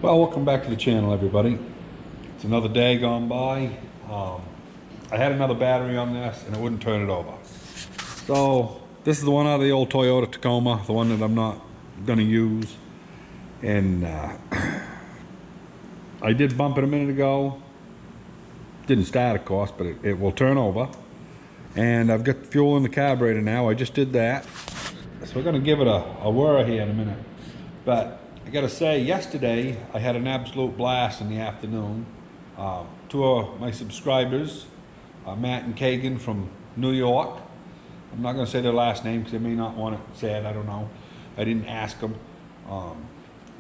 Well, welcome back to the channel, everybody. It's another day gone by. I had another battery on this and it wouldn't turn it over. So this is the one out of the old Toyota Tacoma, the one that I'm not going to use. And I did bump it a minute ago. Didn't start, of course, but it will turn over. And I've got fuel in the carburetor now. I just did that. So we're going to give it a whir here in a minute. But I gotta say, yesterday I had an absolute blast in the afternoon. Two of my subscribers, Matt and Kagan from New York. I'm not gonna say their last name because they may not want it said, I don't know. I didn't ask them.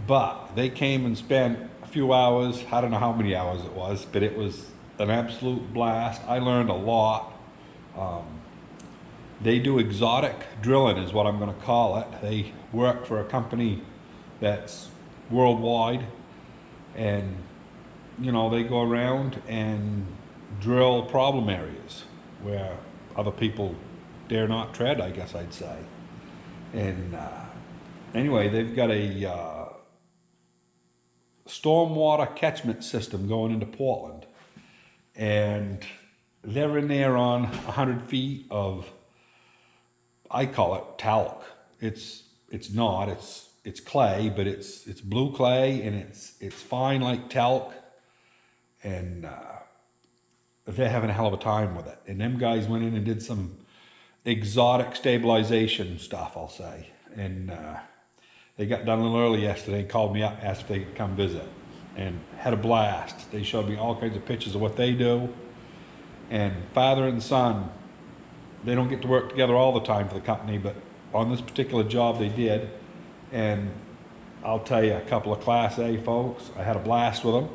But they came and spent a few hours, I don't know how many hours it was, but it was an absolute blast. I learned a lot. They do exotic drilling is what I'm gonna call it. They work for a company that's worldwide, and you know, they go around and drill problem areas where other people dare not tread, I guess I'd say. And anyway, they've got a stormwater catchment system going into Portland, and they're in there on 100 feet of, I call it talc. It's not, it's clay, but it's blue clay, and it's fine like talc, and they're having a hell of a time with it. And them guys went in and did some exotic stabilization stuff, I'll say. And they got done a little early yesterday, called me up, asked if they could come visit, and had a blast. They showed me all kinds of pictures of what they do. And father and son, they don't get to work together all the time for the company, but on this particular job they did. And I'll tell you, a couple of Class A folks, I had a blast with them.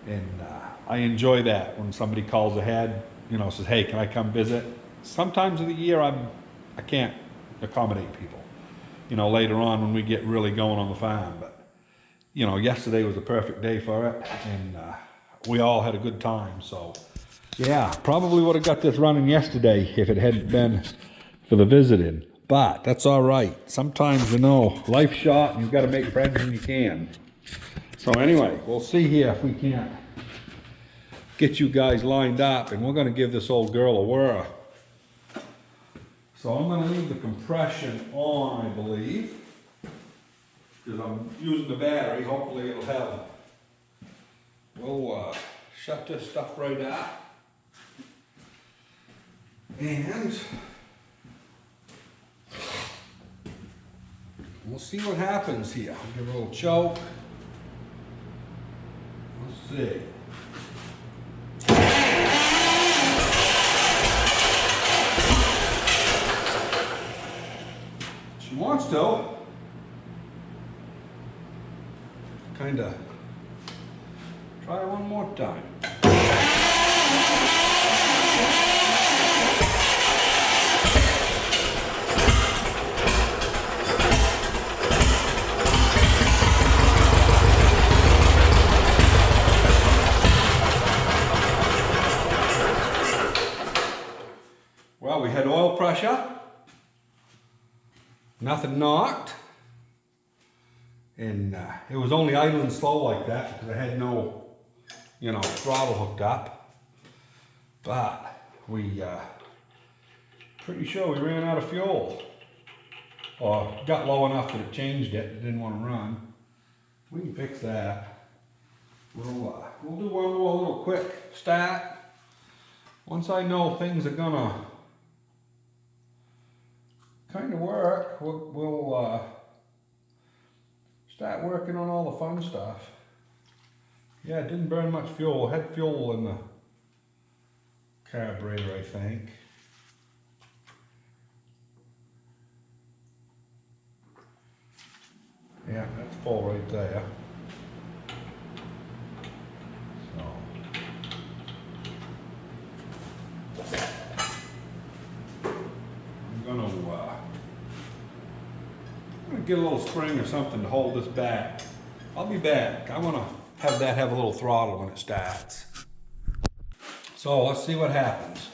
And I enjoy that when somebody calls ahead, you know, says, hey, can I come visit? Sometimes of the year I can't accommodate people, you know, later on when we get really going on the farm. But, you know, yesterday was a perfect day for it, and we all had a good time. So, yeah, probably would have got this running yesterday if it hadn't been for the visiting. But that's all right. Sometimes, you know, life's short and you've got to make friends when you can. So anyway, we'll see here if we can't get you guys lined up, and we're going to give this old girl a whir. So I'm going to leave the compression on, I believe, because I'm using the battery. Hopefully it'll have. We'll shut this stuff right up. And we'll see what happens here. I'll give it a little choke. Let's see. She wants to. Kind of try one more time. Well, we had oil pressure, nothing knocked, and it was only idling slow like that because I had no, you know, throttle hooked up. But we, pretty sure we ran out of fuel, or got low enough that it changed it. It didn't want to run. We can fix that. We'll do one more little quick start. Once I know things are gonna kind of work, we'll start working on all the fun stuff. Yeah, it didn't burn much fuel. It had fuel in the carburetor, I think. Yeah, that's full right there. I'm gonna get a little spring or something to hold this back. I'll be back. I want to have that have a little throttle when it starts. So let's see what happens.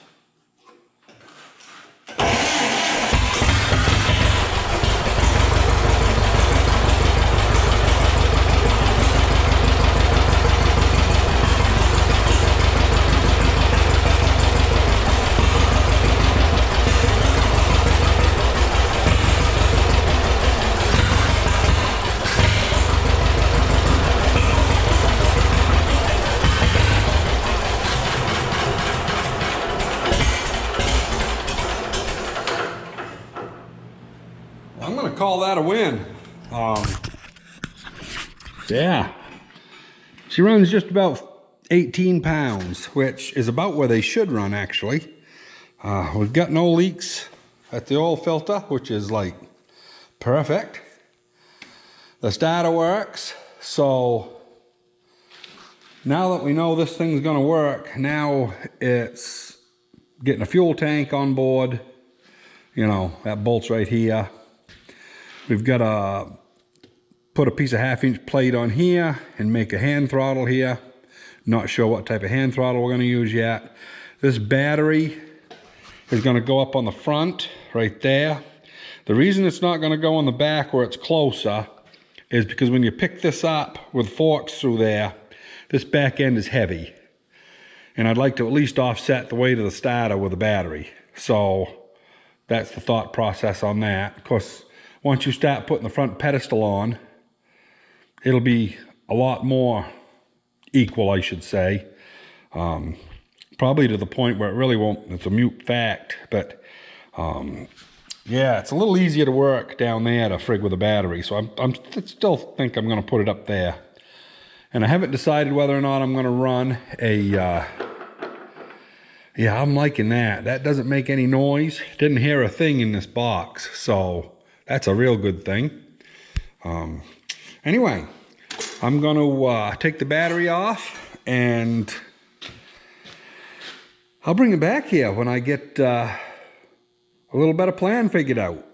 call that a win. Yeah. She runs just about 18 pounds, which is about where they should run, actually. We've got no leaks at the oil filter, which is like perfect. The starter works, so now that we know this thing's gonna work, now it's getting a fuel tank on board. You know, that bolt's right here. We've got to put a piece of 1/2-inch plate on here and make a hand throttle here. Not sure what type of hand throttle we're gonna use yet. This battery is gonna go up on the front, right there. The reason it's not gonna go on the back where it's closer is because when you pick this up with forks through there, this back end is heavy. And I'd like to at least offset the weight of the starter with the battery. So that's the thought process on that. Of course, once you start putting the front pedestal on, it'll be a lot more equal, I should say. Probably to the point where it really won't, it's a mute fact. But yeah, it's a little easier to work down there to frig with a battery. So I still think I'm gonna put it up there. And I haven't decided whether or not I'm gonna run a, yeah, I'm liking that. That doesn't make any noise. Didn't hear a thing in this box. So that's a real good thing. Anyway, I'm gonna take the battery off and I'll bring it back here when I get a little better plan figured out.